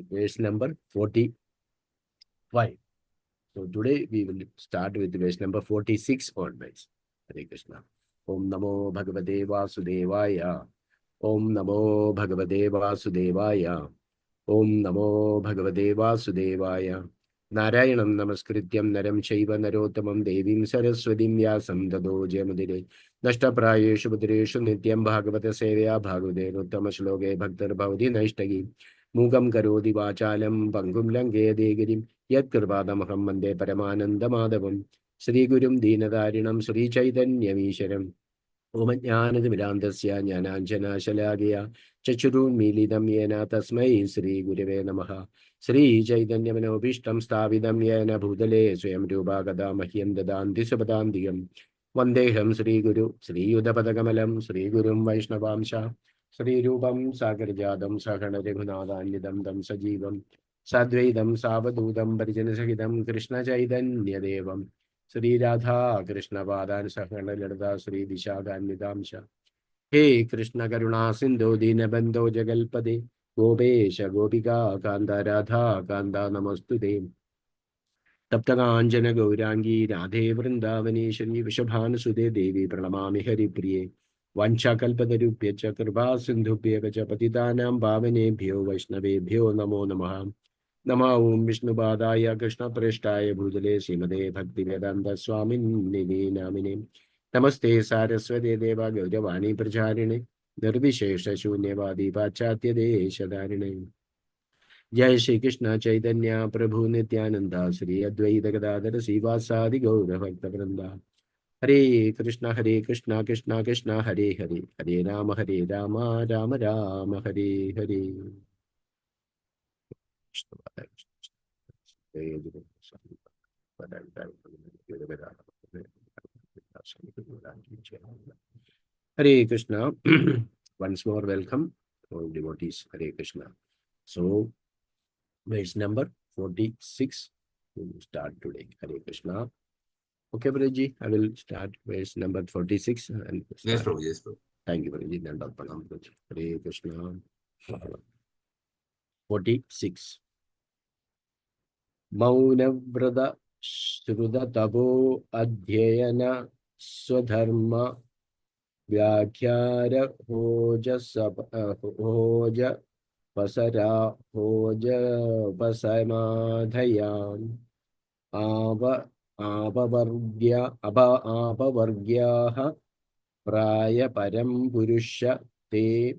verse number 45. So today we will start with verse number 46 onwards. Hare Krishna. Om Namo Bhagavate Vasudevaya. Om Namo Bhagavate Vasudevaya. Om Namo Bhagavate Vasudevaya. Narayanam Namaskrityam Naram Chaiva Narottamam Devim Saraswatim Vyasam Tado Jayamudire Nashtaprayeshu Bhadreshu Nityam Bhagavata Sevaya Bhagavate Uttama Shloke Bhaktar Bhavati Nashtagi Mugam Karodi Vachalam Pangum Lange Degirim Yat Kripadamaham Mande Paramananda Madhavam Sri Gurum Deenadarinam Sri Chaitanyamishwaram Om Jnanatimirandasya Jnananjana Shalagya Chachurunmilitam Yena Tasmai Sri Gurave Namaha Sri Chaitanyamanopistam Stavidam Yena Bhutale Swayam Rupa Kada Mahyam Dadanti Sapadandiyam Vandeham Sri Guru Sri Yudapadakamalam Sri Gurum Vaishnavamsha Sri Rupam Sagarjadam Sakana Reghunadanyidam Dam Sajivam Sadvaidam Savadudam Parijanasahitam Krishna Chaitanyadevam Sri Radha Krishna Vadan Sakana Ladada Sri Dishaganidamsha He Krishna Karuna Sindhu Dinabandho Jagalpade Gopesha Gopika Kanda Radha Kanda Namastude Taptaganjana Gaurangi Radhe Vrindavani Vishabhana Sude Devi Pranamami Hari Priye Vancha Kalpadarupya Chakrva Sindhu Pyacha Patitanam Bhavane Bhyo Vaishnave Bhyo Namo Namaha Nama Om Vishnu Padaya Krishna Prashtaya Bhutale Srimade Bhaktivedanta Swamini Namine Namaste Saraswati Deva Gaudavani Pracharine Nirvishesha Shunyavadi Pachatya Deshadarine Jai Shri Krishna Chaitanya Prabhu Nityananda Sri Advaita Gadadhara Sivasadi Gaura Bhakta Vrinda Hare Krishna Krishna Krishna Hare Hare Hare Rama Rama Rama Hare Hare Hare Krishna. Once more welcome all devotees. Hare Krishna. So verse number 46 we will start today. Hare Krishna. Okay, Prabhuji, I will start verse number 46 and Yes, Prabhu. Yes, Prabhu. thank you, Prabhuji. Hare Krishna. 46. Maunavrata Shruta Tabo Adhyayana Swadharma Vyakhyara Hoja Pasara Hoja Pasamadhayam Apavargyaha Praya Param Purusha Te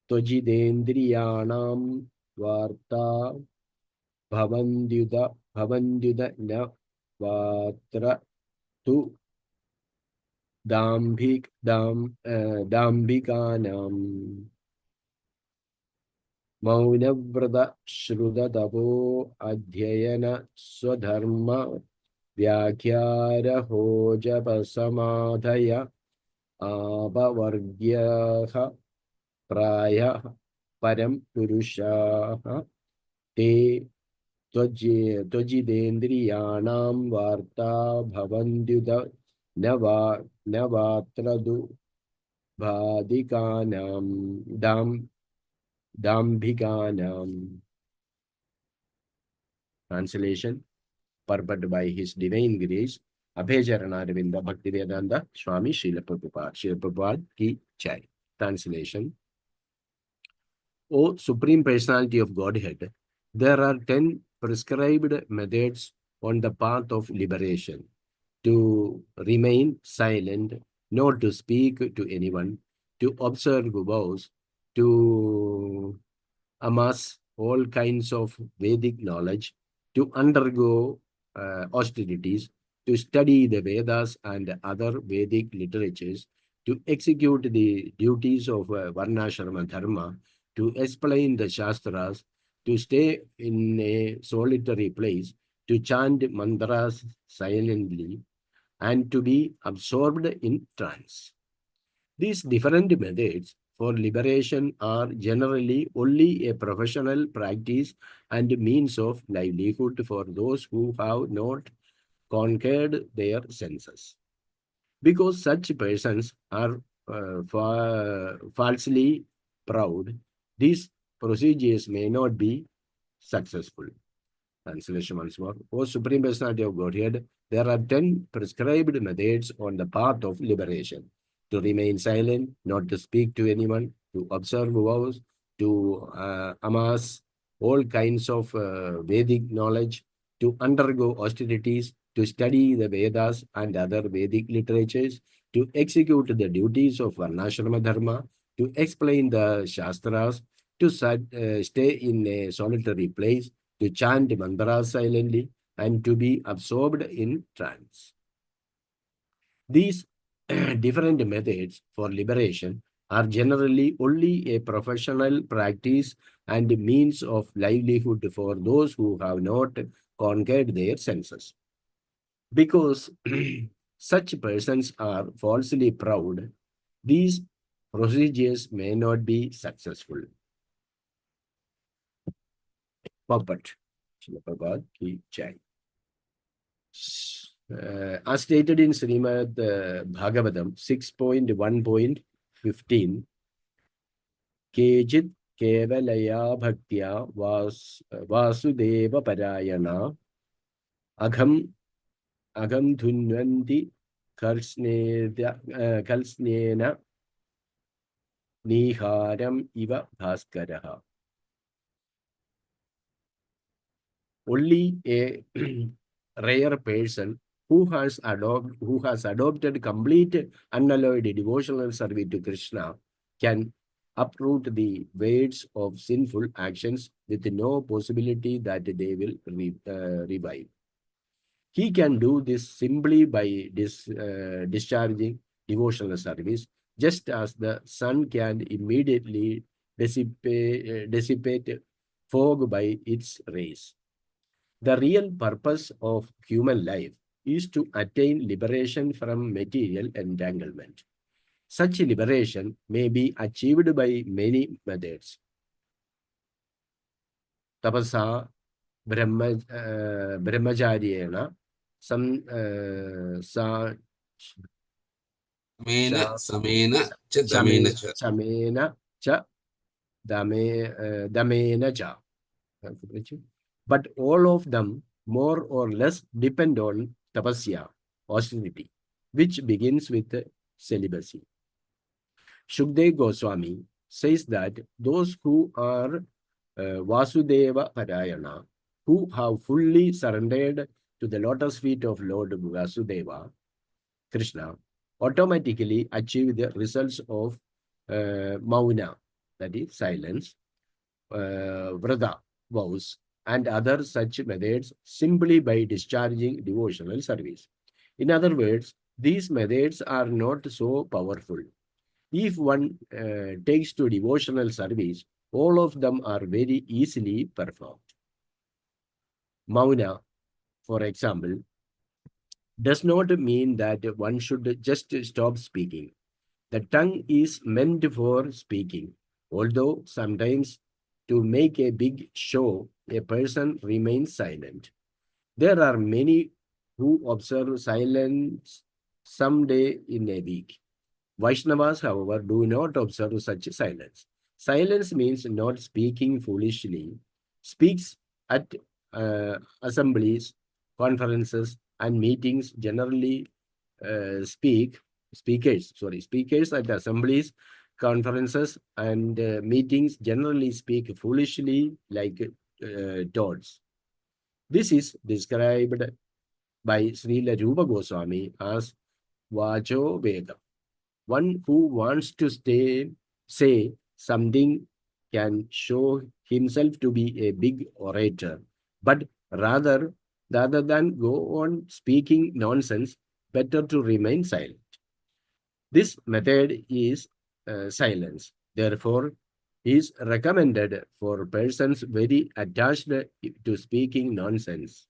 Tojidendriyanam Varta Bhavandyuda na Vatra Tu Dambhikanam Maunavrata Shruta Tavo Adhyayana Swadharma Vyakhyara Hoja Pasamadhaya Apavargyaha Praya Param Purushaha Te Tojidendriyanam Varta Bhavandyuda Navatradu Bhadikanam Dambhikanam. Translation purported by His Divine Grace Abhajaranaravinda Bhaktivedanta Swami Srila Prabhupada. Srila Prabhupada ki Jai. Translation. O Supreme Personality of Godhead, there are 10 prescribed methods on the path of liberation: to remain silent, not to speak to anyone, to observe vows, to amass all kinds of Vedic knowledge, to undergo austerities, to study the Vedas and other Vedic literatures, to execute the duties of Varnashrama Dharma, to explain the Shastras, to stay in a solitary place, to chant mantras silently, and to be absorbed in trance. These different methods for liberation are generally only a professional practice and means of livelihood for those who have not conquered their senses. Because such persons are falsely proud, these procedures may not be successful. Translation once more. O Supreme Personality of Godhead, there are 10 prescribed methods on the path of liberation. To remain silent, not to speak to anyone, to observe vows, to amass all kinds of Vedic knowledge, to undergo austerities, to study the Vedas and other Vedic literatures, to execute the duties of Varnashrama Dharma, to explain the Shastras, to stay in a solitary place, to chant mantras silently, and to be absorbed in trance. These different methods for liberation are generally only a professional practice and means of livelihood for those who have not conquered their senses. Because such persons are falsely proud, these procedures may not be successful. Puppet. Prabhupada ki jai. As stated in Srimad Bhagavatam 6.1.15, Kejit Kevalaya Bhaktya Vasudeva Parayana Agham Dhunvanti Kalsnena Niharam Iva Bhaskaraha. Only a rare person who has adopted complete unalloyed devotional service to Krishna can uproot the weights of sinful actions with no possibility that they will revive. He can do this simply by discharging devotional service, just as the sun can immediately dissipate fog by its rays. The real purpose of human life is to attain liberation from material entanglement. Such liberation may be achieved by many methods. Tapasa, brahmacharyena, samena cha damena cha. But all of them more or less depend on tapasya, austerity, which begins with celibacy. Shukdev Goswami says that those who are Vasudeva Parayana, who have fully surrendered to the lotus feet of Lord Vasudeva, Krishna, automatically achieve the results of mauna, that is silence, vrata, vows, and other such methods simply by discharging devotional service. In other words, these methods are not so powerful. If one takes to devotional service, all of them are very easily performed. Mauna, for example, does not mean that one should just stop speaking. The tongue is meant for speaking, although sometimes to make a big show, a person remains silent. There are many who observe silence some day in a week. Vaishnavas, however, do not observe such silence. Silence means not speaking foolishly, speaks at assemblies, conferences, and meetings generally speakers at assemblies, conferences, and meetings generally speak foolishly like toads. This is described by Srila Rupa Goswami as Vacho Veda. One who wants to say something can show himself to be a big orator, but rather than go on speaking nonsense, better to remain silent. This method is silence. Therefore, is recommended for persons very attached to speaking nonsense.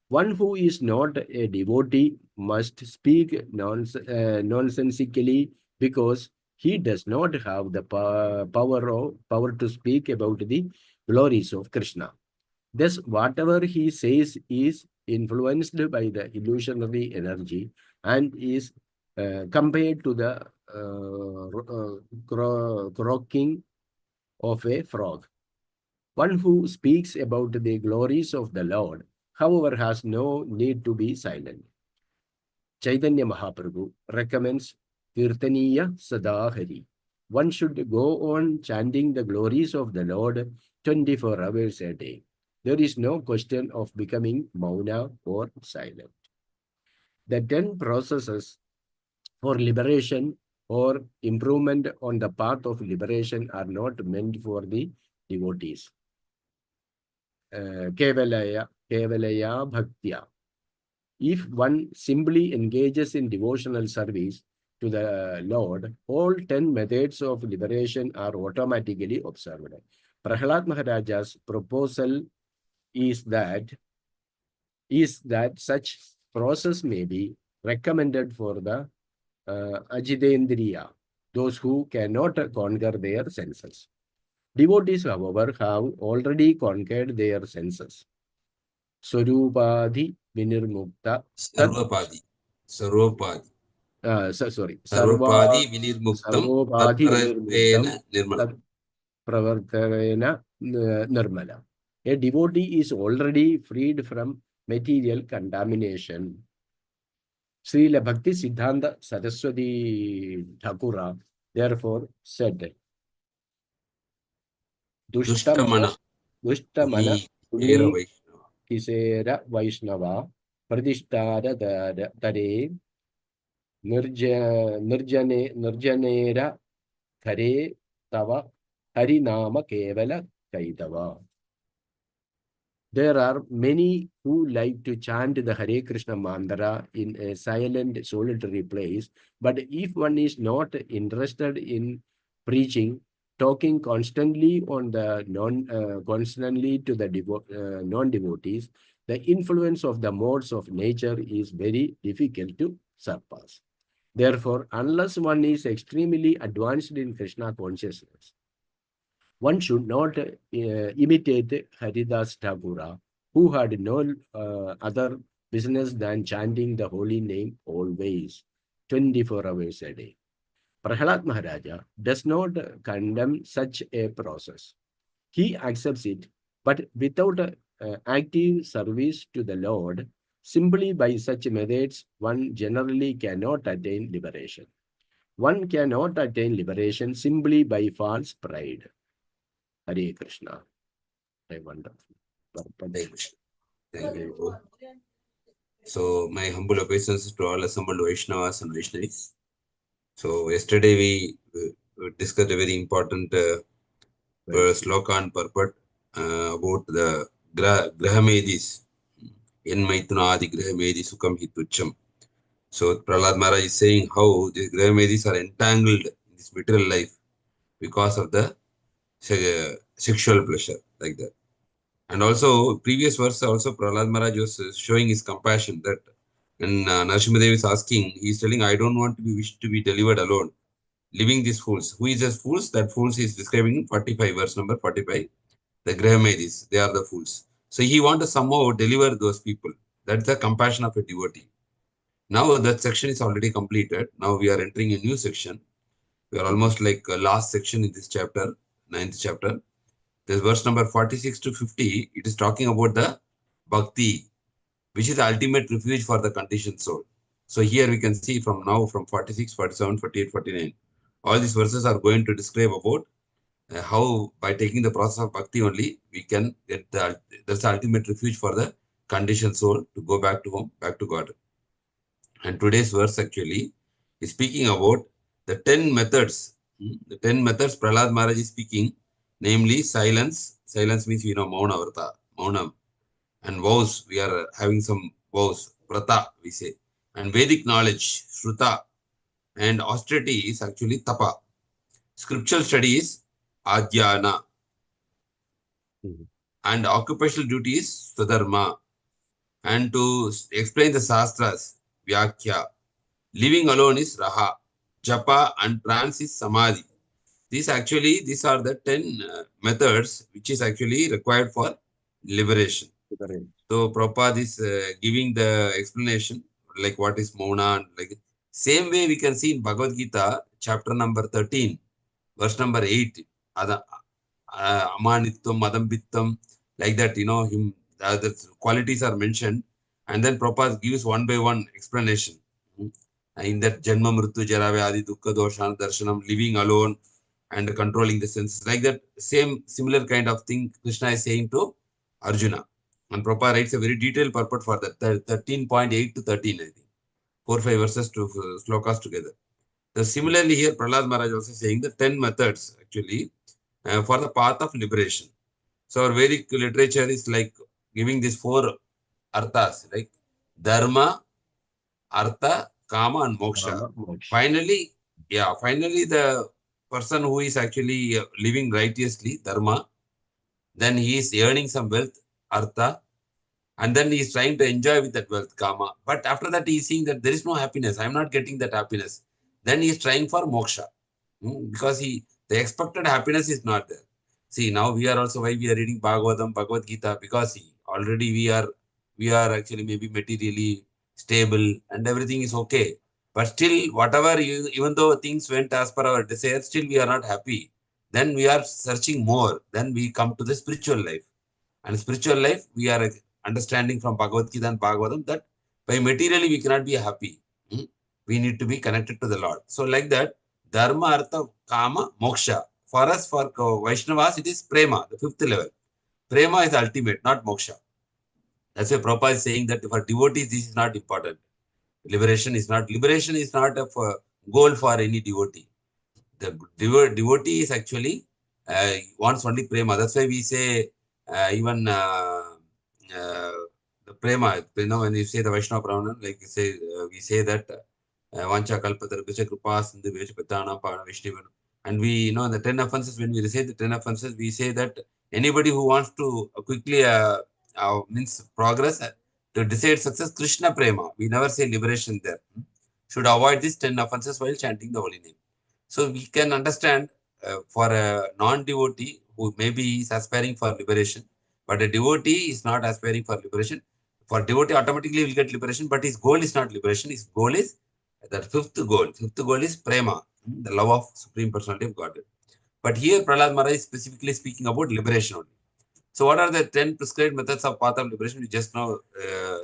One who is not a devotee must speak nonsensically because he does not have the power to speak about the glories of Krishna. Thus, whatever he says is influenced by the illusionary energy and is compared to the croaking of a frog. One who speaks about the glories of the Lord, however, has no need to be silent. Chaitanya Mahaprabhu recommends Kirtaniya Sadahari. One should go on chanting the glories of the Lord 24 hours a day. There is no question of becoming mauna or silent. The 10 processes for liberation or improvement on the path of liberation are not meant for the devotees. Kevalaya Bhaktya. If one simply engages in devotional service to the Lord, all 10 methods of liberation are automatically observed. Prahlad Maharaja's proposal is that such process may be recommended for the Ajidendriya, those who cannot conquer their senses. Devotees, however, have already conquered their senses. Swarupadi Vinirmukta. Sarvapadi. Sarvapadi. Sorry. Sarvapadi Vinirmuktam Sarvopadi Tatpravartena Vinirmuktam Nirmalam. Tat Pravartarena Nirmala. A devotee is already freed from material contamination. Srila Bhakti Siddhanta Saraswati Thakura therefore said, Dushtamana Dushtamana Uni Era Puni Vaishnava. Kisera Vaishnava Pradishtara Tare Nirjanera Kare Tava Harinama Kevala Kaitava. There are many who like to chant the Hare Krishna mantra in a silent, solitary place. But if one is not interested in preaching, talking constantly on the constantly to the non-devotees, the influence of the modes of nature is very difficult to surpass. Therefore, unless one is extremely advanced in Krishna consciousness, one should not imitate Haridas Thakura, who had no other business than chanting the holy name always, 24 hours a day. Prahlad Maharaja does not condemn such a process. He accepts it, but without active service to the Lord, simply by such methods, one generally cannot attain liberation. One cannot attain liberation simply by false pride. Hare Krishna. I wonder. Hare Krishna. Thank you. So, my humble obeisance to all assembled Vaishnavas and Vaishnavis. So, yesterday we discussed a very important sloka and purport about the Grahamedis. In Maituna Grahamedi Sukam Hitucham. So, Prahlad Maharaj is saying how these Grahamedis are entangled in this material life because of the sexual pleasure, like that. And also, previous verse also, Prahlad Maharaj was showing his compassion that when Nrsimha-deva is asking, he is telling, I don't want to be wished to be delivered alone, leaving these fools. Who is as fools? That fools is describing in 45, verse number 45. The Grahamedis, they are the fools. So he wants to somehow deliver those people. That's the compassion of a devotee. Now that section is already completed. Now we are entering a new section. We are almost like last section in this chapter, 9th chapter. This verse number 46 to 50, it is talking about the bhakti, which is the ultimate refuge for the conditioned soul. So here we can see from now, from 46, 47, 48, 49, all these verses are going to describe about how by taking the process of bhakti only, we can get that's the ultimate refuge for the conditioned soul to go back to home, back to God. And today's verse actually is speaking about the 10 methods. The 10 methods Prahlad Maharaj is speaking, namely silence. Silence means, mauna vrata, maunam. And vows, we are having some vows, vrata, we say. And Vedic knowledge, shruta. And austerity is actually tapa. Scriptural study is adhyana. And occupational duty is swadharma. And to explain the sastras, vyakya. Living alone is raha. Japa and trance is samadhi. These are the 10 methods which is actually required for liberation. So Prabhupada is giving the explanation like what is Mauna. Like same way we can see in Bhagavad Gita chapter number 13, verse number 8. Amanitvam, Madambittam, like that, the qualities are mentioned. And then Prabhupada gives one by one explanation. In that Janma Mrityu Jara Vyadi Dukkha Doshan Darshanam, living alone and controlling the senses. Like that, similar kind of thing Krishna is saying to Arjuna. And Prabhupada writes a very detailed purport for that, 13.8 to 13, I think. 4-5 verses to slokas together. So similarly here, Prahlad Maharaj also saying the 10 methods actually for the path of liberation. So our Vedic literature is like giving these 4 arthas, like dharma, artha, kama, and moksha. Finally, the person who is actually living righteously, dharma, then he is earning some wealth, artha, and then he is trying to enjoy with that wealth, kama. But after that, he is seeing that there is no happiness. I am not getting that happiness. Then he is trying for moksha, because the expected happiness is not there. See, now we are also, why we are reading Bhagavatam, Bhagavad Gita, because already we are actually maybe materially stable and everything is okay. But still, whatever, even though things went as per our desire, still we are not happy. Then we are searching more. Then we come to the spiritual life. And spiritual life, we are understanding from Bhagavad Gita and Bhagavatam that by materially we cannot be happy. We need to be connected to the Lord. So like that, Dharma, Artha, Kama, Moksha. For us, for Vaishnavas, it is Prema, the 5th level. Prema is ultimate, not Moksha. That's why Prabhupada is saying that for devotees, this is not important. Liberation is not a goal for any devotee. The devotee is actually wants only prema. That's why we say even the prema. When you say the Vaishnava Brahman, like we say that Vancha Kalpatargasha Kripa Sindhu Vesh Patana Pana Vishnu. And we in the 10 offenses, when we recite the 10 offenses, we say that anybody who wants to quickly means progress to decide success, Krishna Prema. We never say liberation there. Should avoid these 10 offenses while chanting the holy name. So we can understand for a non-devotee who maybe is aspiring for liberation, but a devotee is not aspiring for liberation. For devotee, automatically will get liberation, but his goal is not liberation. His goal is that 5th goal. 5th goal is prema, the love of Supreme Personality of Godhead. But here Prahlad Maharaj is specifically speaking about liberation only. So what are the 10 prescribed methods of path of liberation? We just now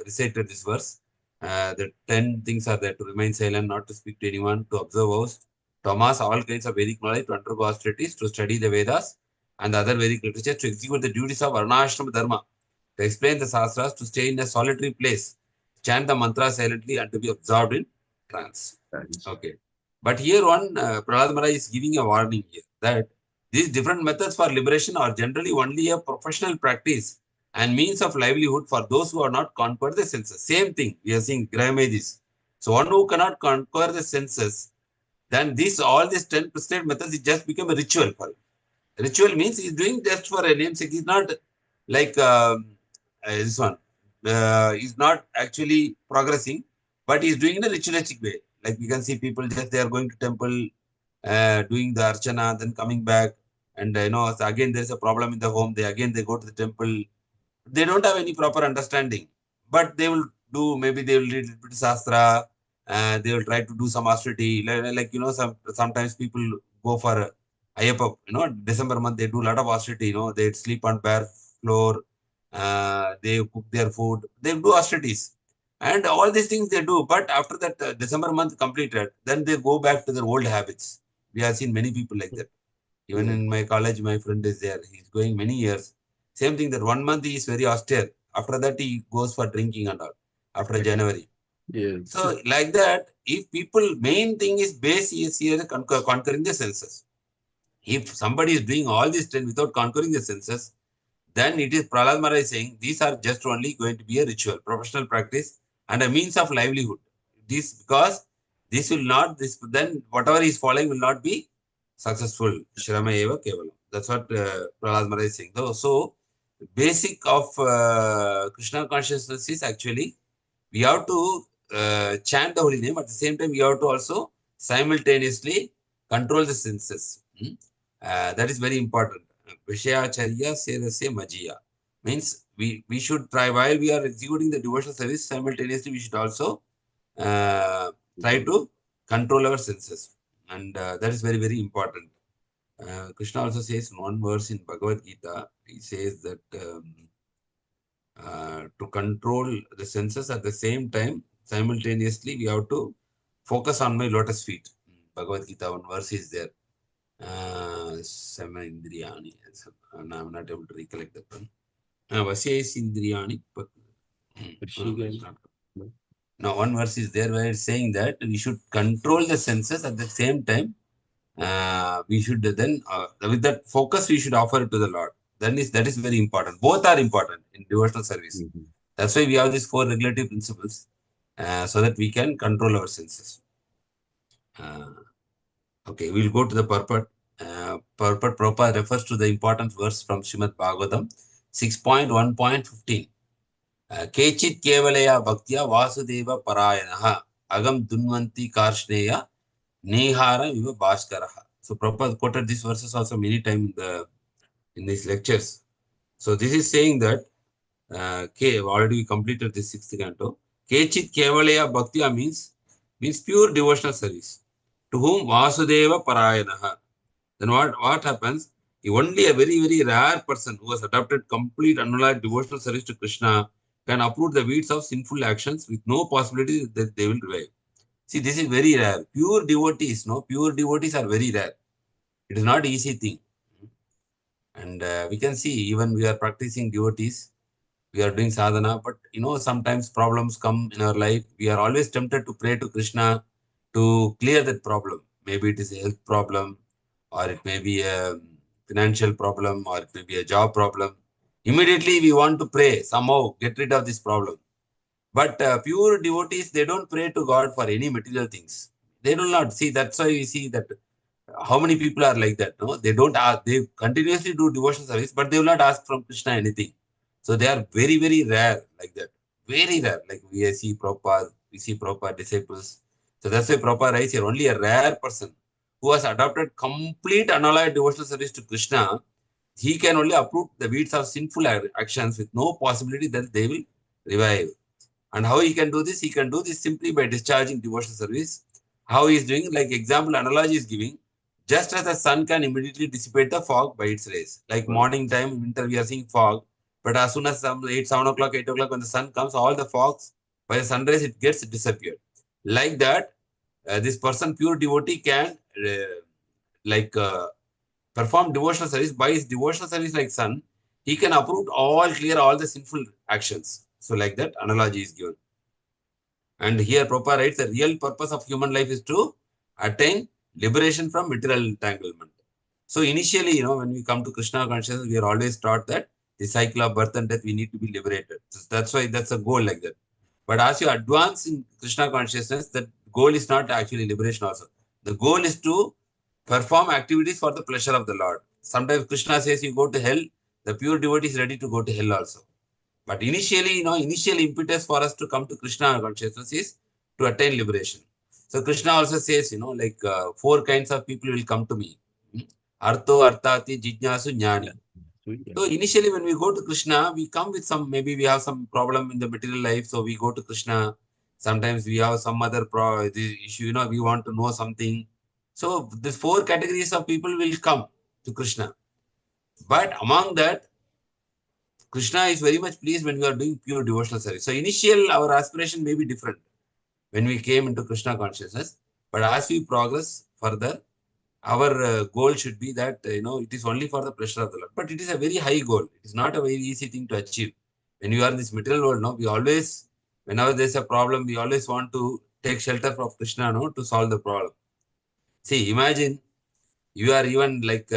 recited this verse. The 10 things are there: to remain silent, not to speak to anyone, to observe vows, to amass all kinds of Vedic knowledge, to undergo austerities, to study the Vedas and the other Vedic literature, to execute the duties of Varnashrama Dharma, to explain the Shastras, to stay in a solitary place, chant the mantra silently, and to be absorbed in trance. Okay. But here Prahlad Maharaj is giving a warning here that these different methods for liberation are generally only a professional practice and means of livelihood for those who are not conquered the senses. Same thing we are seeing Graham-Edis. So one who cannot conquer the senses, then all these 10 prescribed methods, it just become a ritual for him. Ritual means he's doing just for a namesake. He's not like this one. He's not actually progressing, but he's doing in a ritualistic way. Like we can see people just they are going to temple, doing the archana, then coming back, and so again there's a problem in the home. They go to the temple. They don't have any proper understanding, but they will do. Maybe they will read a little bit Shastra. They will try to do some austerity. Like sometimes people go for Ayappa. December month they do a lot of austerity. They sleep on bare floor. They cook their food. They do austerities. And all these things they do, but after that December month completed, then they go back to their old habits. We have seen many people like that. Even in my college, my friend is there. He's going many years. Same thing that 1 month he is very austere. After that, he goes for drinking and all. After January. Yes. So like that, if people, main thing is base is here conquering the senses. If somebody is doing all these 10 without conquering the senses, then it is Prahlad Maharaj saying these are just only going to be a ritual, professional practice and a means of livelihood. Because this will not, then whatever he is following will not be successful. Shrama eva kevalam. That's what Prahlad Maharaj is saying. So basic of Krishna consciousness is actually we have to chant the holy name. At the same time, we have to also simultaneously control the senses. That is very important. Vishayacharya Serasya Majiya means we should try while we are executing the devotional service, simultaneously we should also try to control our senses. And that is very, very important. Krishna also says in one verse in Bhagavad Gita, he says that to control the senses at the same time, simultaneously, we have to focus on my lotus feet. Bhagavad Gita, one verse is there. Sama Indriyani. And I'm not able to recollect that one. Vasyais Indriyani. Now, one verse is there where it's saying that we should control the senses at the same time. We should then, with that focus, we should offer it to the Lord. That is very important. Both are important in devotional service. That's why we have these 4 regulative principles, so that we can control our senses. Okay, we'll go to the purport. Purport Prabhupada refers to the important verse from Srimad Bhagavatam 6.1.15. Kechit kevalaya bhaktya vasudeva parayanaha agam dunvanti karshneya nihara viva bhaskaraha. So Prabhupada quoted these verses also many times in these lectures. So this is saying that already we completed this 6th canto. Kechit kevalaya bhaktya means pure devotional service. To whom Vasudeva parayanaha. Then what happens? Only a very, very rare person who has adopted complete unalloyed devotional service to Krishna can uproot the weeds of sinful actions with no possibility that they will revive. See, this is very rare. Pure devotees are very rare. It is not easy thing. And we can see even we are practicing devotees, we are doing sadhana, but sometimes problems come in our life. We are always tempted to pray to Krishna to clear that problem. Maybe it is a health problem, or it may be a financial problem, or it may be a job problem. Immediately we want to pray, somehow get rid of this problem. But pure devotees, they don't pray to God for any material things. They do not see. That's why we see that how many people are like that. No, they don't ask. They continuously do devotional service, but they will not ask from Krishna anything. So they are very, very rare like that. Very rare. Like we see Prabhupada disciples. So that's why Prabhupada writes here, only a rare person who has adopted complete unalloyed devotional service to Krishna, he can only uproot the weeds of sinful actions with no possibility that they will revive. And how he can do this? He can do this simply by discharging devotional service. How he is doing, like example, analogy is giving, just as the sun can immediately dissipate the fog by its rays. Like morning time, winter, we are seeing fog. But as soon as 7 o'clock, 8 o'clock, when the sun comes, all the fogs, by the sunrise, it gets disappeared. Like that, this person, pure devotee, can perform devotional service. By his devotional service like sun, he can uproot clear all the sinful actions. So like that, analogy is given. And here Prabhupada writes, the real purpose of human life is to attain liberation from material entanglement. So initially, when we come to Krishna consciousness, we are always taught that the cycle of birth and death, we need to be liberated. So that's why that's a goal like that. But as you advance in Krishna consciousness, that goal is not actually liberation also. The goal is to perform activities for the pleasure of the Lord. Sometimes Krishna says you go to hell, the pure devotee is ready to go to hell also. But initially, initial impetus for us to come to Krishna consciousness is to attain liberation. So Krishna also says, 4 kinds of people will come to me. Artho, Arthati, Jijnasu, Jnani. So initially when we go to Krishna, we come with maybe we have some problem in the material life. So we go to Krishna. Sometimes we have some other issue, we want to know something. So these 4 categories of people will come to Krishna. But among that, Krishna is very much pleased when we are doing pure devotional service. So initial, our aspiration may be different when we came into Krishna consciousness. But as we progress further, our goal should be that, it is only for the pleasure of the Lord. But it is a very high goal. It is not a very easy thing to achieve. When you are in this material world, we always, whenever there's a problem, we always want to take shelter from Krishna, to solve the problem. See, imagine you are even like,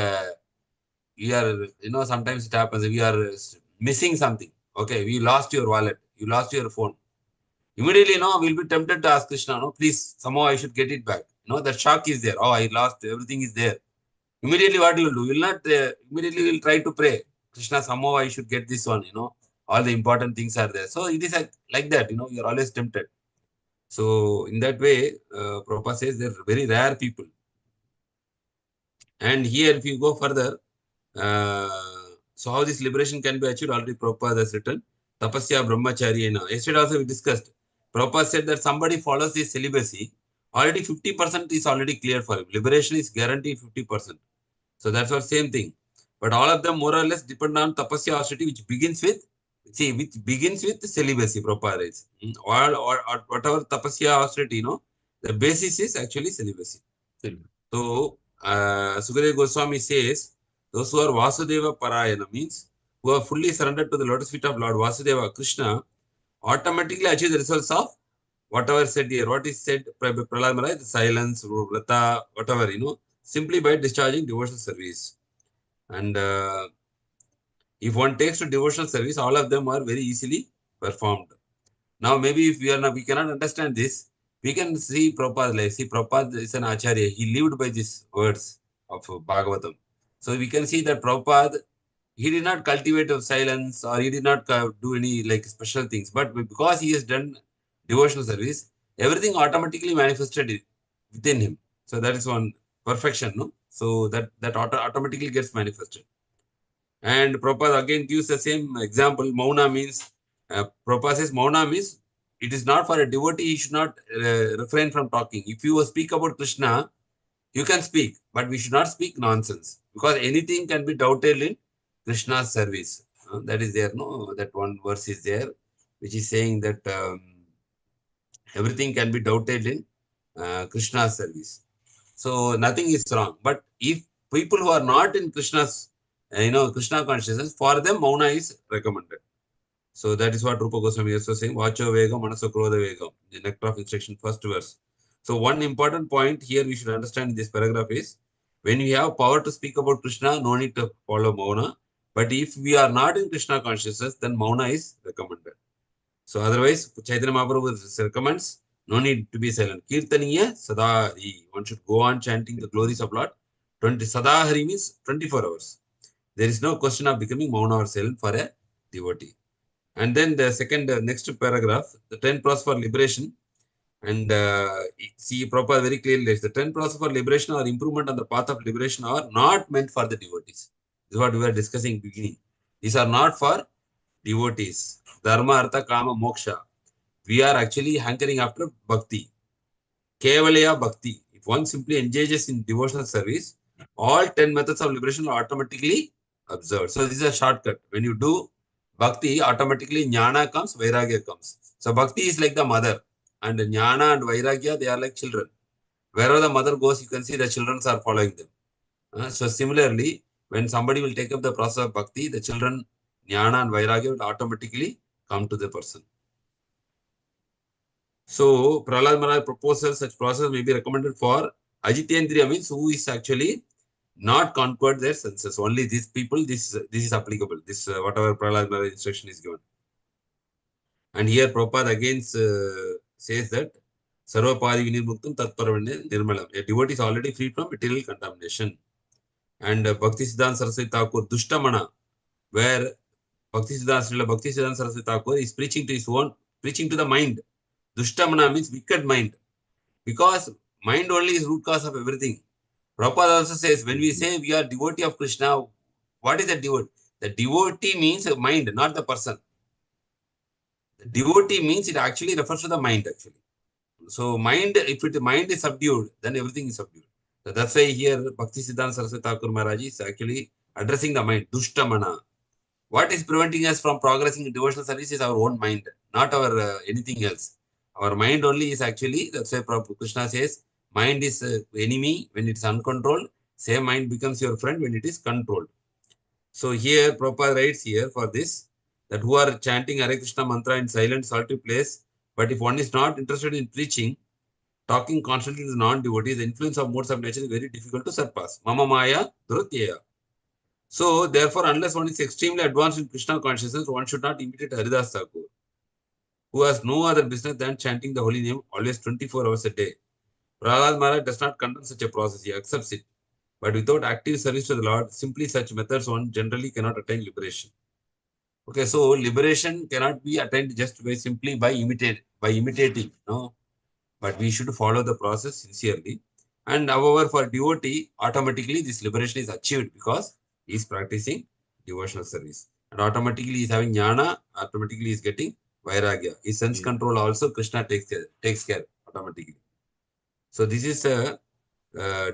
you are, sometimes it happens, we are missing something. Okay, we lost your wallet, you lost your phone. Immediately, we'll be tempted to ask Krishna, please, somehow I should get it back. That shock is there. Oh, I lost, everything is there. Immediately, what you will do? You will not, immediately will try to pray. Krishna, somehow I should get this one, all the important things are there. So it is like that, you are always tempted. So in that way, Prabhupada says they're very rare people. And here, if you go further, so how this liberation can be achieved, already Prabhupada has written, Tapasya Brahmacharya. Yesterday also we discussed, Prabhupada said that somebody follows this celibacy, already 50% is already clear for him. Liberation is guaranteed 50%. So that's what same thing. But all of them more or less depend on tapasya austerity, which begins with celibacy, Prabhupada writes. Or whatever tapasya austerity, the basis is actually celibacy. So Sukadeva Goswami says, those who are Vasudeva Parayana means who are fully surrendered to the lotus feet of Lord Vasudeva Krishna automatically achieve the results of whatever said here. What is said, Prahlada Maharaj, the silence, vrata, whatever, simply by discharging devotional service. And if one takes to devotional service, all of them are very easily performed. Now, maybe if we cannot understand this, we can see Prabhupada. Like, see, Prabhupada is an acharya. He lived by these words of Bhagavatam. So we can see that Prabhupada, he did not cultivate of silence or he did not do any like special things. But because he has done devotional service, everything automatically manifested within him. So that is one perfection, no? So that automatically gets manifested. And Prabhupada again gives the same example. Mauna means, Prabhupada says Mauna means it is not for a devotee, he should not refrain from talking. If you speak about Krishna, you can speak, but we should not speak nonsense because anything can be doubted in Krishna's service. That is there, no? That one verse is there, which is saying that everything can be doubted in Krishna's service. So nothing is wrong. But if people who are not in Krishna's, Krishna consciousness, for them Mauna is recommended. So that is what Rupa Goswami is also saying. Vacho Vegam, Manaso Krodha Vegam, the nectar of instruction, first verse. So one important point here we should understand in this paragraph is, when we have power to speak about Krishna, no need to follow Mauna. But if we are not in Krishna consciousness, then Mauna is recommended. So otherwise, Chaitanya Mahaprabhu recommends, no need to be silent. Kirtaniya Sadahari. One should go on chanting the glories of Lord. 20 Sadahari means 24 hours. There is no question of becoming Mauna or silent for a devotee. And then the second, next paragraph, the 10 process for liberation. And see, Prabhupada very clearly, the 10 process for liberation or improvement on the path of liberation are not meant for the devotees. This is what we were discussing in the beginning. These are not for devotees. Dharma, Artha, Kama, Moksha. We are actually hankering after bhakti. Kevalaya bhakti. If one simply engages in devotional service, all 10 methods of liberation are automatically observed. So this is a shortcut. When you do bhakti, automatically jnana comes, vairagya comes. So bhakti is like the mother, and jnana and vairagya, they are like children. Wherever the mother goes, you can see the children are following them. So similarly, when somebody will take up the process of bhakti, the children, jnana and vairagya will automatically come to the person. So Prahlada Maharaj proposes such process may be recommended for Ajitendriya, means who is actually not conquered their senses. Only these people, this is applicable. This whatever Prahlada Maharaj instruction is given. And here Prabhupada again says that Sarvapadi Vinirmuktam Tatparavane Nirmalam. A devotee is already free from material contamination. And Bhakti Siddhanta Saraswati Thakur Dushtamana, where Bhakti Siddhanta Saraswati Thakur is preaching to his own, preaching to the mind. Dushtamana means wicked mind. Because mind only is root cause of everything. Prabhupada also says, when we say we are devotee of Krishna, what is the devotee? The devotee means mind, not the person. The devotee means it actually refers to the mind actually. So mind, if the mind is subdued, then everything is subdued. So that's why here Bhakti Siddhanta Saraswati Thakur Maharaj is actually addressing the mind, Dushtamana. What is preventing us from progressing in devotional service is our own mind, not our anything else. Our mind only is actually, that's why Krishna says, mind is enemy when it's uncontrolled. Same mind becomes your friend when it is controlled. So here Prabhupada writes here for this, that who are chanting Hare Krishna mantra in silent, solitary place, but if one is not interested in preaching, talking constantly to non-devotees, the influence of modes of nature is very difficult to surpass. Mama Maya Dhrutyaya. So, therefore, unless one is extremely advanced in Krishna consciousness, one should not imitate Haridas Thakur, who has no other business than chanting the holy name always 24 hours a day. Prahlada Maharaj does not condemn such a process, he accepts it. But without active service to the Lord, simply such methods one generally cannot attain liberation. Okay, so liberation cannot be attained just by simply by imitating, no. But we should follow the process sincerely. And however, for devotee, automatically this liberation is achieved because he is practicing devotional service. And automatically he is having jnana, automatically he is getting vairagya. His sense control also Krishna takes care automatically. So this is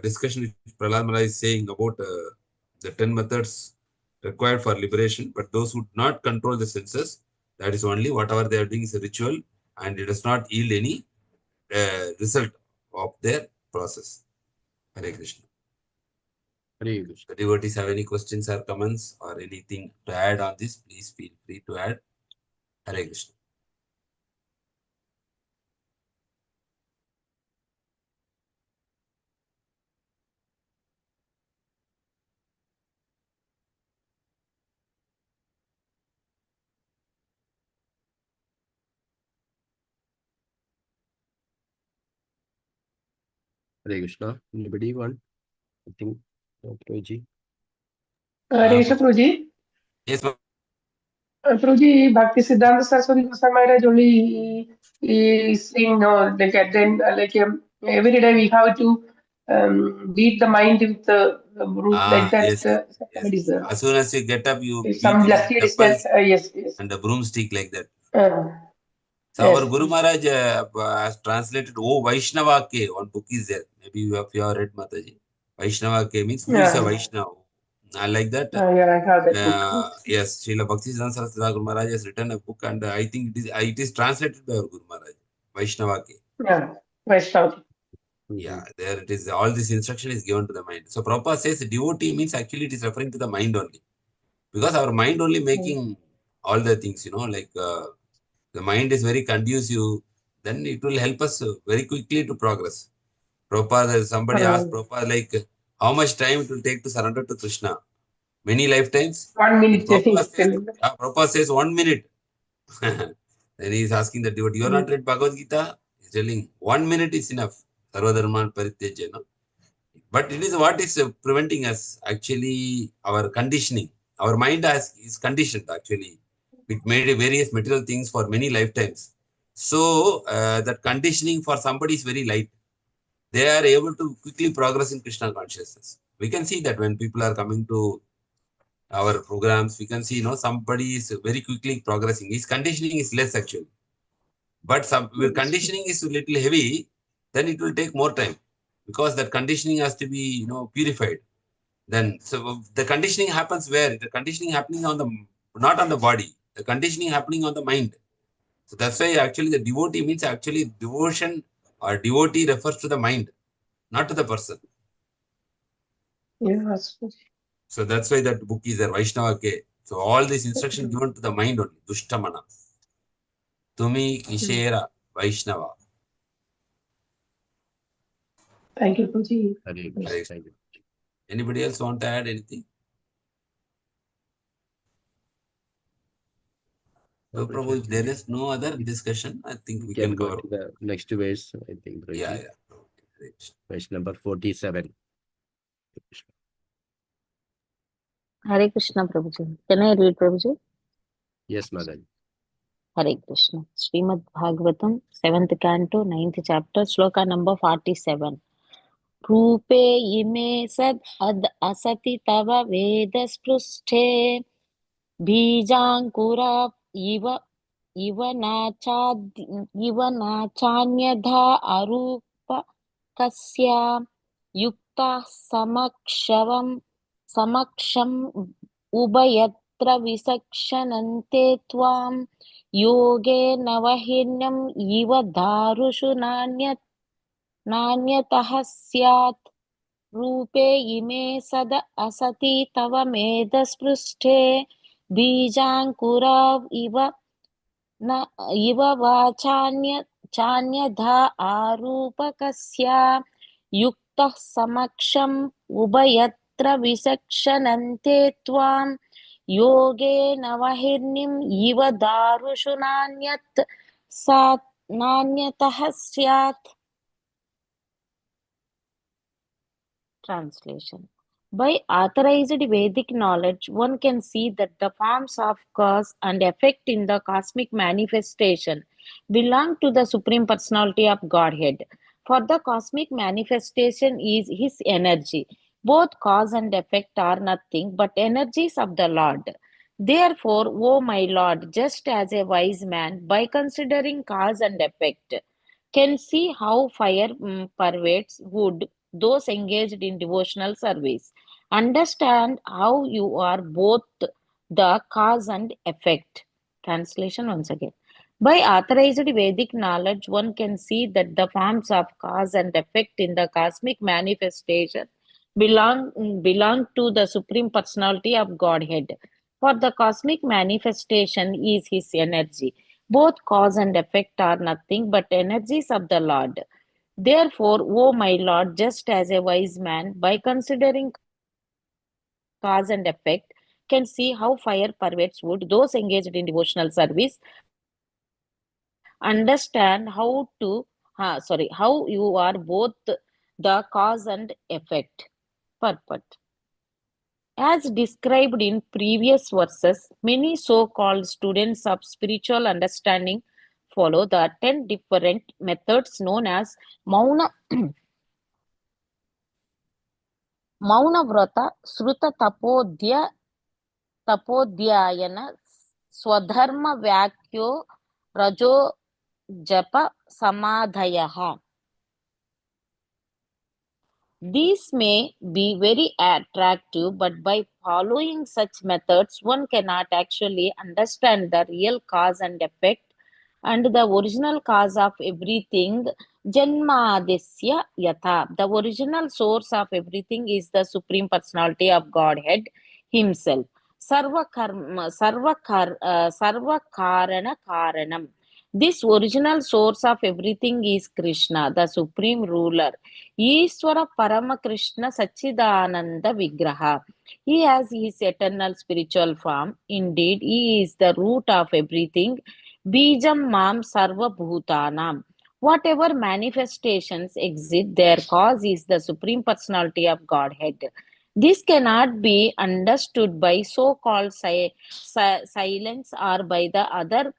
discussion which Prahlada Maharaj is saying about the 10 methods required for liberation, but those who do not control the senses, that is only whatever they are doing is a ritual and it does not yield any result of their process. Hare Krishna. Hare Krishna. The devotees have any questions or comments or anything to add on this, please feel free to add. Hare Krishna. Hare Krishna. Anybody want? I think Prabhuji. Hare Krishna, Prabhuji. Yes, ma'am. Prabhuji, Bhakti Siddhanta Saraswati Goswami Maharaj only is saying no, like then every day we have to beat the mind with the root like that. Yes, It is as soon as you get up, you beat some it with lucky distance. temples Yes. and a broomstick like that. So Yes. our Guru Maharaj has translated, Oh Vaishnava Ke, one book is there. Maybe you have read Mataji. Vaishnava Ke means who is a Vaishnava? I like that. Yeah, I have that book. Yes, Srila Bhakti Siddhanta Saraswati Guru Maharaj has written a book and I think it is translated by our Guru Maharaj. Vaishnava Ke. Yeah, Vaishnava. Yeah, there it is. All this instruction is given to the mind. So Prabhupada says devotee means actually it is referring to the mind only. Because our mind only making all the things, like the mind is very conducive, then it will help us very quickly to progress. Prabhupada, somebody asked Prabhupada, like, how much time it will take to surrender to Krishna? Many lifetimes? 1 minute. Prabhupada says 1 minute. Then he is asking the devotee, you are not read Bhagavad Gita? He is telling, 1 minute is enough. Sarvadharman parityaja. But it is what is preventing us, actually, our conditioning. Our mind is conditioned, actually, with various material things for many lifetimes. So, that conditioning for somebody is very light. They are able to quickly progress in Krishna consciousness. We can see that when people are coming to our programs, we can see, somebody is very quickly progressing. His conditioning is less, actually. But where conditioning is a little heavy, then it will take more time because that conditioning has to be, purified. Then, so the conditioning happens where? The conditioning happening on not on the body. The conditioning happening on the mind. So that's why actually the devotee means actually devotion or devotee refers to the mind, not to the person. Yes. So that's why that book is there, Vaishnava Ke. So all this instruction given to the mind only, Dushtamana. Tumi Ishera Vaishnava. Thank you, Prabhuji. Thank you. Anybody else want to add anything? So, Prabhu, if there is no other discussion, I think we can go cover. to the next verse, I think. Prabhuji. Yeah. Verse number 47. Hare Krishna, Prabhuji. Can I read, Prabhuji? Yes, Madam. Hare Krishna. Srimad Bhagavatam, 7th Canto, 9th chapter, Sloka number 47. Rupe ime sad ad asati tava veda sprushte Bijankura iva nachanyadha arupa kasya yukta samaksham ubayatra visakshanante tvam yoge navahinyam iva darushu nanyatah syat रूपे इमे सद असति तव मेधस्पृष्टे बीजाङ्कुराव इव चान्यधा आरूपकस्य युक्तः समक्षम् उभयत्र विचक्षणन्ते त्वां योगेन वह्निम् इव दारुषु नान्यतः स्यात्. Translation. By authorized Vedic knowledge, one can see that the forms of cause and effect in the cosmic manifestation belong to the Supreme Personality of Godhead. For the cosmic manifestation is His energy. Both cause and effect are nothing but energies of the Lord. Therefore, O my Lord, just as a wise man, by considering cause and effect, can see how fire pervades wood, those engaged in devotional service. Understand how you are both the cause and effect. Translation once again. By authorized Vedic knowledge, one can see that the forms of cause and effect in the cosmic manifestation belong to the Supreme Personality of Godhead. For the cosmic manifestation is His energy. Both cause and effect are nothing but energies of the Lord. Therefore, O my Lord, just as a wise man, by considering cause and effect, can see how fire pervades wood, those engaged in devotional service understand how you are both the cause and effect. Purport. As described in previous verses, many so-called students of spiritual understanding follow the 10 different methods known as Mauna, Mauna Vrata, Sruta Tapodhyayana, Swadharma Vyakyo, Rajo Japa Samadhayaha. These may be very attractive, but by following such methods, one cannot actually understand the real cause and effect and the original cause of everything. Janmadesya Yatha. The original source of everything is the Supreme Personality of Godhead Himself. Sarva Karana Karanam. This original source of everything is Krishna, the Supreme Ruler. Ishvara Parama Krishna Sachidananda Vigraha. He has his eternal spiritual form. Indeed, he is the root of everything. Bijam Mam Sarva Bhutanam. Whatever manifestations exist, their cause is the Supreme Personality of Godhead. This cannot be understood by so-called silence or by the other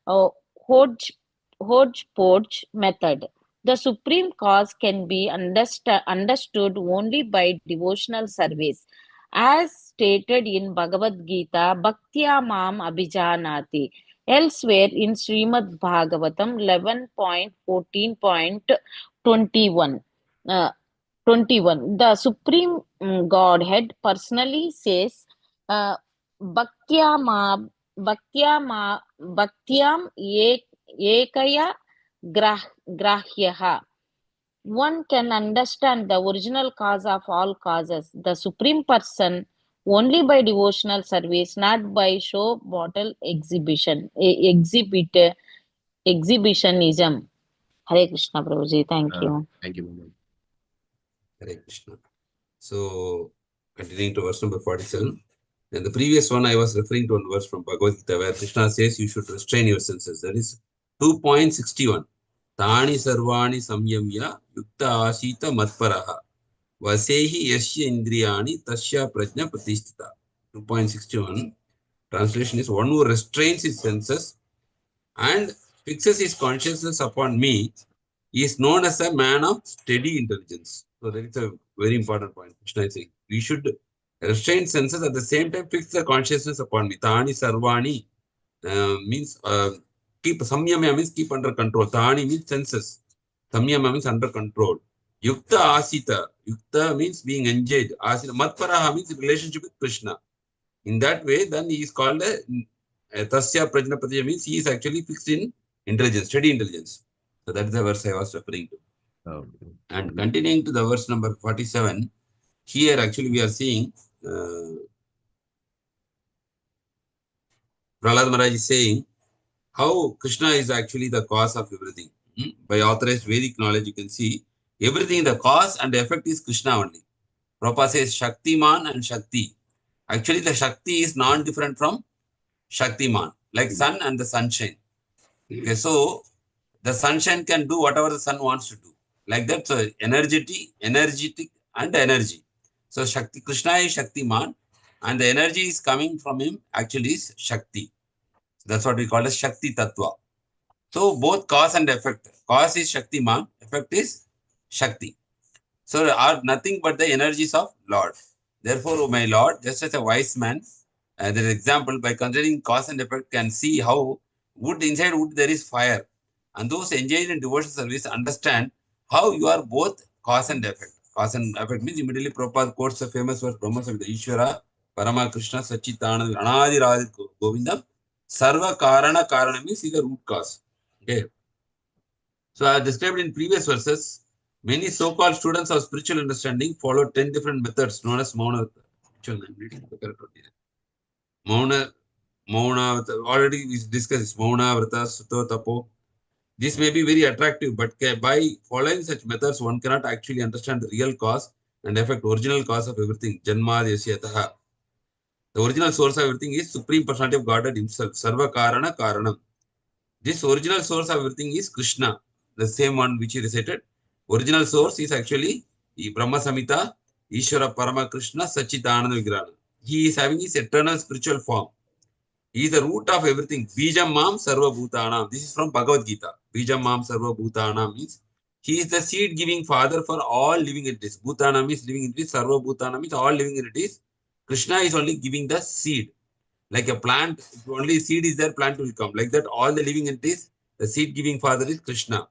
uh, hodgepodge method. The supreme cause can be understood only by devotional service. As stated in Bhagavad Gita, Bhaktya Mam Abhijanati. Elsewhere in Srimad Bhagavatam 11.14.21. 21. The Supreme Godhead personally says, Bhaktyam ekaya grahyaha. One can understand the original cause of all causes, the Supreme Person, only by devotional service, not by show bottle exhibitionism. Hare Krishna, Prabhuji. Thank you. Thank you, Mama. Hare Krishna. So, continuing to verse number 47. And the previous one, I was referring to one verse from Bhagavad Gita where Krishna says you should restrain your senses. That is 2.61. Tani sarvani samyamya yukta asita matparaha vasehi yashya indriyani tasya prajna pratisthita. 2.61. Translation is one who restrains his senses and fixes his consciousness upon me is known as a man of steady intelligence. So that is a very important point. Krishna is saying we should restrain senses at the same time fix the consciousness upon me. Tani sarvani means keep samyama means keep under control. Tani means senses. Samyama means under control. Yukta asita. Yukta means being engaged. Asita matparaha means relationship with Krishna. In that way, then he is called a tasya prajnapati means he is actually fixed in intelligence, steady intelligence. So that is the verse I was referring to. Okay. And continuing to the verse number 47, here actually we are seeing Prahlada Maharaj is saying how Krishna is actually the cause of everything. By authorized Vedic knowledge, you can see everything, the cause and the effect is Krishna only. Prabhupada says Shaktiman and Shakti. Actually, the Shakti is non-different from Shaktiman, like sun and the sunshine. Okay, so the sunshine can do whatever the sun wants to do. Like that, so energetic, and energy. So Shakti, Krishna is Shaktiman, and the energy is coming from him actually is Shakti. That's what we call as Shakti Tattva. So both cause and effect. Cause is Shaktiman, effect is Shakti. So are nothing but the energies of Lord. Therefore, O my Lord, just as a wise man, there is example by considering cause and effect can see how inside wood there is fire. And those engaged in devotional service understand how you are both cause and effect. Cause and effect means immediately Prabhupada quotes the famous verse Brahma Samhita Ishvara Parama Krishna Sachitananda Anadi Radha Govindam Sarva Karana Karana means is the root cause. Okay. So as described in previous verses, many so-called students of spiritual understanding follow 10 different methods known as Mauna. Mauna, already we discussed this, Mauna, Vrata, Sutta, Tapo. This may be very attractive, but by following such methods, one cannot actually understand the real cause and effect, original cause of everything. Janma Desyataha. The original source of everything is Supreme Personality of Godhead Himself. Sarva Karana Karanam. This original source of everything is Krishna, the same one which he recited. Original source is actually Brahma Samhita, Ishvara Parama Krishna, Sachitananda Vigrana. He is having his eternal spiritual form. He is the root of everything. Bijam Mam Sarva Bhutanam. This is from Bhagavad Gita. Bijam Mam Sarva Bhutanam means he is the seed giving father for all living entities. Bhutanam is living entities. Sarva Bhutanam means all living entities. Krishna is only giving the seed. Like a plant, if only seed is there, plant will come. Like that, all the living entities, the seed giving father is Krishna.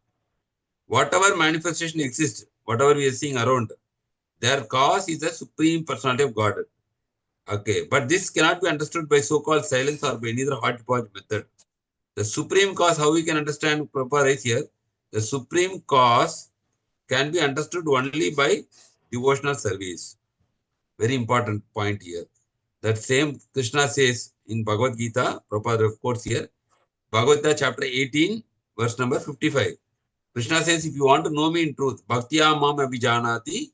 Whatever manifestation exists, whatever we are seeing around, their cause is the Supreme Personality of Godhead. Okay, but this cannot be understood by so-called silence or by any other hodgepodge method. The supreme cause, how we can understand Prabhupada is here, the supreme cause can be understood only by devotional service. Very important point here. That same Krishna says in Bhagavad Gita, Prabhupada quotes here, Bhagavad Gita chapter 18, verse number 55. Krishna says, if you want to know me in truth, Bhaktya Mam Abhijanati,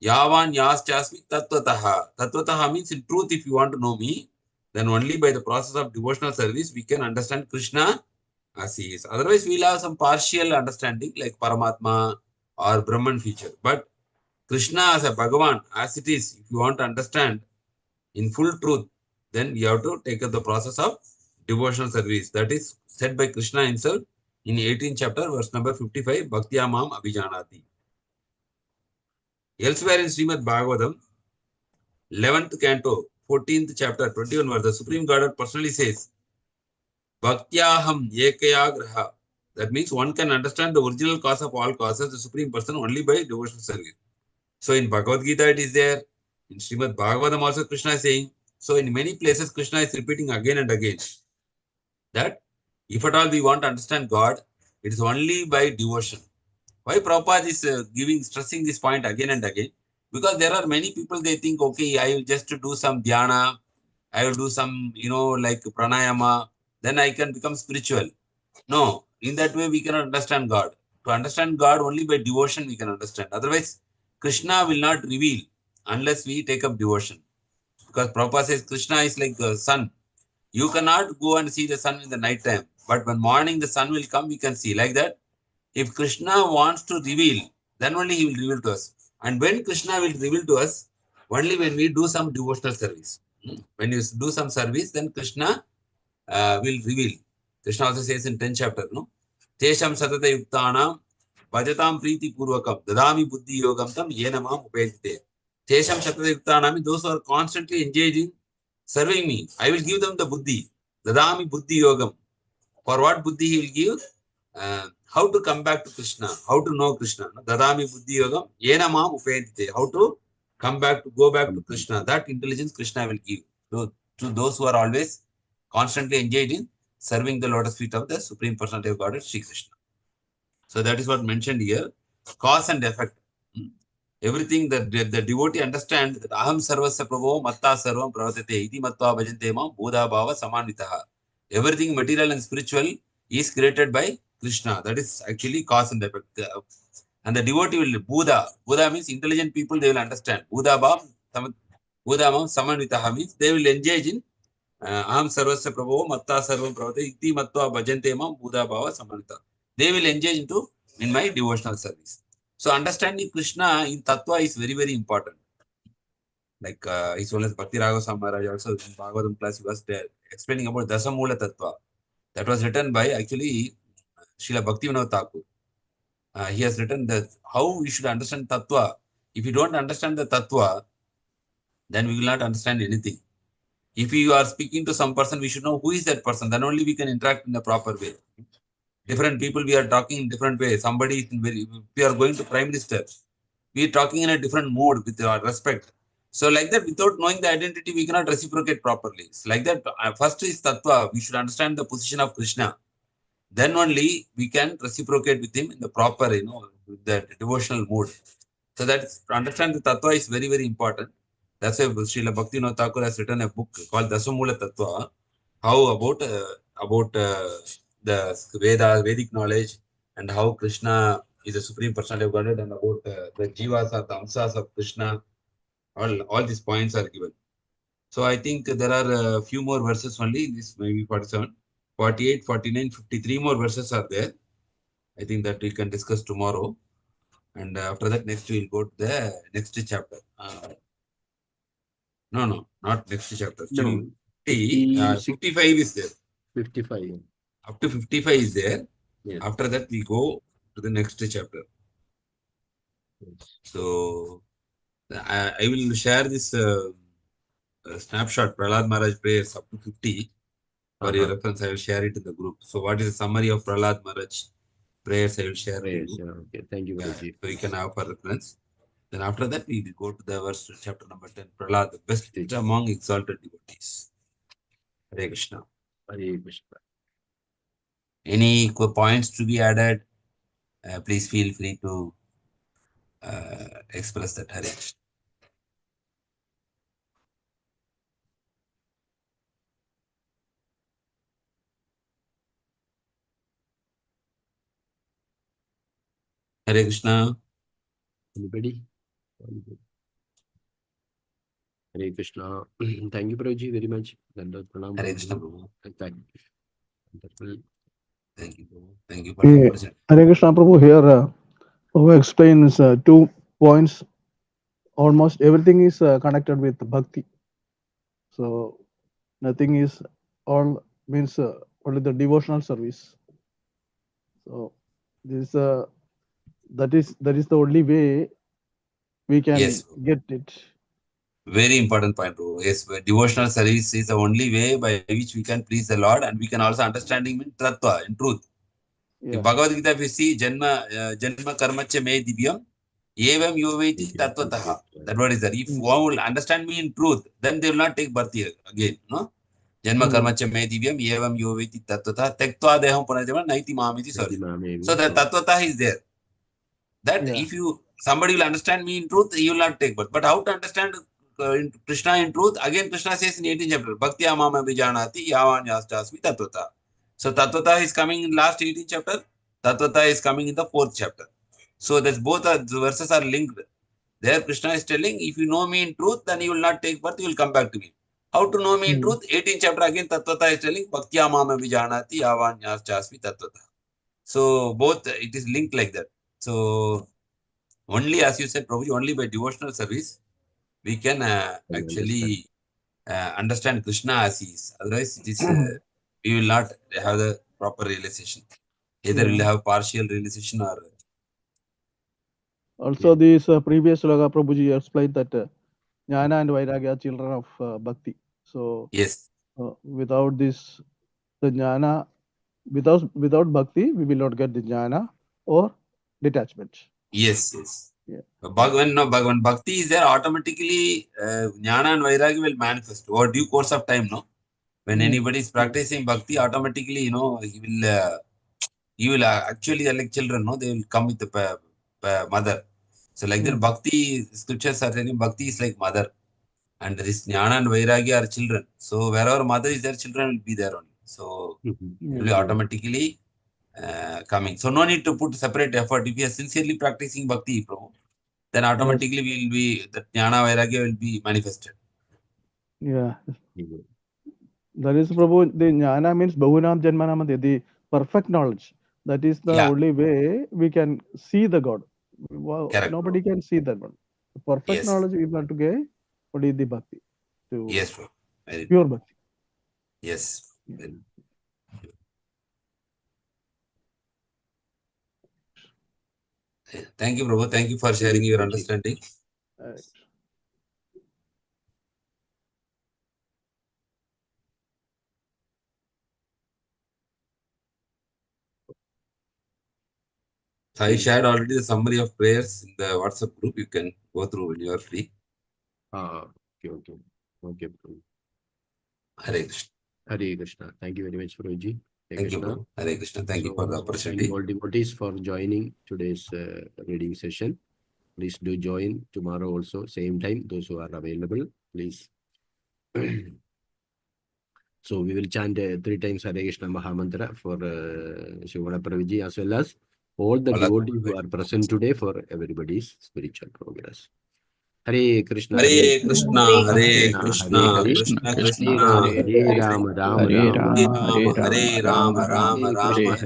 Yavan Yaschasmi Tattvataha. Tattvataha means in truth, if you want to know me, then only by the process of devotional service, we can understand Krishna as he is. Otherwise, we'll have some partial understanding like Paramatma or Brahman feature. But Krishna as a Bhagavan, as it is, if you want to understand in full truth, then you have to take up the process of devotional service. That is said by Krishna himself in 18th chapter, verse number 55, Bhaktya Mam Abhijanati. Elsewhere in Srimad Bhagavatam, 11th Canto, 14th chapter, 21 verse, the Supreme Godhead personally says, Bhaktyaham Ekaya Graha. That means one can understand the original cause of all causes, the Supreme Person, only by devotional service. So in Bhagavad Gita it is there. In Srimad Bhagavatam also Krishna is saying. So in many places Krishna is repeating again and again that if at all we want to understand God, it is only by devotion. Why Prabhupada is stressing this point again and again? Because there are many people, they think, okay, I will just do some dhyana, I will do some, like pranayama, then I can become spiritual. No, in that way we cannot understand God. To understand God, only by devotion we can understand. Otherwise, Krishna will not reveal unless we take up devotion. Because Prabhupada says Krishna is like the sun. You cannot go and see the sun in the night time. But when morning the sun will come, we can see. Like that, if Krishna wants to reveal, then only he will reveal to us. And when Krishna will reveal to us, only when we do some devotional service. When you do some service, then Krishna will reveal. Krishna also says in 10th chapter, no? Tesham satata yuktanam bhajatam priti purvakam dadami buddhi yogam tam yenamam upayate. Tesham satata yuktanam, those who are constantly engaging, serving me, I will give them the buddhi. Dadami buddhi yogam. For what buddhi he will give? How to come back to Krishna, how to know Krishna. Dadami buddhi yogam yenamam upayate. How to go back to Krishna. That intelligence Krishna will give to those who are always constantly engaged in serving the lotus feet of the Supreme Personality of Godhead, Sri Krishna. So that is what mentioned here. Cause and effect. Everything that the devotee understands that Aham Sarvasya Prabho Matta Sarvam Pravatete Iti Mattva Bhajante Mam Bodha Bhava Samanvitaha. Everything material and spiritual is created by Krishna. That is actually cause and effect. And the devotee will Buddha. Buddha means intelligent people, they will understand. Bodha Bhava Samanvitaha means they will engage in Aham Sarvasya Prabho Matta Sarvam Pravatete Iti Mattva Bhajante Mam Bodha Bhava Samanvitaha. They will engage in my devotional service. So understanding Krishna in Tattva is very, very important. Like his own as Bhakti Raghav Samaraj also in Bhagavatam class, he was there explaining about Dasamula Tattva. That was written by actually Srila Bhaktivinoda Thakur. He has written that how we should understand Tattva. If you don't understand the Tattva, then we will not understand anything. If you are speaking to some person, we should know who is that person. Then only we can interact in the proper way. Different people, we are talking in different ways. Somebody, we are going to Prime Minister. we are talking in a different mode with our respect. So like that, without knowing the identity, we cannot reciprocate properly. It's like that. First is tattva. We should understand the position of Krishna. Then only we can reciprocate with him in the proper, with the devotional mood. So that to understand the tattva is very, very important. That's why Srila Bhaktivinoda Thakur has written a book called Dasamula Tattva. How about the Vedic knowledge, and how Krishna is the supreme personality of Godhead, and about the jivas or the amsas of Krishna. All these points are given. So I think there are a few more verses only. This maybe 47, 48, 49, 53 more verses are there. I think that we can discuss tomorrow. And after that, next we'll go to the next chapter. No, not next chapter. Still, No, 55 is there. 55. Up to 55 is there. Yes. After that, we go to the next chapter. Yes. So I will share this snapshot, Prahlad Maharaj prayers up to 50. For your reference, I will share it in the group. So what is the summary of Prahlad Maharaj prayers? I will share to Yes, you. okay. Thank you, Guruji. So you can have for reference. Then after that, we will go to the verse, chapter number 10. Prahlad, the best among exalted devotees. Hare Krishna. Hare Krishna. Any points to be added? Please feel free to express that. Hare Krishna. Hare Krishna. Anybody? Hare Krishna. Thank you, Prabhuji, very much. Dandavat pranam, Hare Prabhuji. Krishna, Prabhu. Thank you. Wonderful. Thank you, Prabhu. Thank you for the opportunity. Hare Krishna Prabhu here. Who explains 2 points. Almost everything is connected with bhakti. So nothing is all means only the devotional service. So this that is the only way we can Yes. get it. Very important point, bro. Yes, devotional service is the only way by which we can please the Lord, and we can also understand Him in tattva, in truth. Yeah. In Bhagavad Gita, if you see Janma Karmacha Me Divyam, Evam Yoveti Tattvataha. That word is there. If one will understand me in truth, then they will not take birth here again. No? Janma Karmacha Me Divyam, Evam Yoveti Tattvataha, Tektva Deham Punajama, Naiti Mamiti Sorry. So the Tattvataha is there. That if somebody will understand me in truth, he will not take birth. But how to understand Krishna in truth? Again, Krishna says in 18th chapter, Bhakti Amama Vijanati Yavan Yastasmi Tattvata. So Tattvata is coming in last 18th chapter. Tattvata is coming in the 4th chapter. So that's both the verses are linked. There Krishna is telling, if you know me in truth, then you will not take birth, you will come back to me. How to know me in truth? 18th chapter again Tattvata is telling, Bhakti Amama Vijanati Yavan Yastasmi Tattvata. So both it is linked like that. So only, as you said, Prabhuji, only by devotional service we can actually understand Krishna as he is. Otherwise, it is we will not have the proper realization. Either we'll have partial realization or. Also, this previous sloka Prabhuji explained that Jnana and Vairagya are children of bhakti. So Yes. Without this, the Jnana, without bhakti, we will not get the Jnana or detachment. Yes. When bhakti is there, automatically Jnana and Vairagya will manifest over due course of time. No, when anybody is practicing bhakti, automatically he will actually like children. No, they will come with the mother. So like that, bhakti scriptures are telling bhakti is like mother, and this jnana and vairagya are children. So wherever mother is there, children will be there only. So it will be automatically coming. So no need to put separate effort. If you are sincerely practicing bhakti, then automatically will be the jnana vairagya will be manifested. Yeah. That is Prabhu. The jnana means bahunam janmanam, the perfect knowledge. That is the only way we can see the God. Correct, Nobody can see that one. The perfect knowledge we want to get only the bhakti. Yes, bro. Pure bhakti. Yes. Thank you, Prabhu. Thank you for sharing your understanding. So I shared already the summary of prayers in the WhatsApp group. You can go through when you are free. Okay, okay. Okay, Prabhu. Hare Krishna. Hare Krishna. Thank you very much, Prabhuji. Hare Thank you, Krishna. Prabhu. Hare Krishna. Thank you for the So, opportunity. thank all devotees for joining today's reading session. Please do join tomorrow also, same time, those who are available, please. So we will chant 3 times Hare Krishna Mahamantra for Shivana Prabhuji as well as all the devotees who are present today for everybody's spiritual progress. Hare Krishna, Hare Krishna, Hare Krishna, Krishna, Hare Krishna Hare, Krishna, Hare Rama, Rama Hare Rama, Rama, Hare Rama, Rama Hare Rama, Krishna.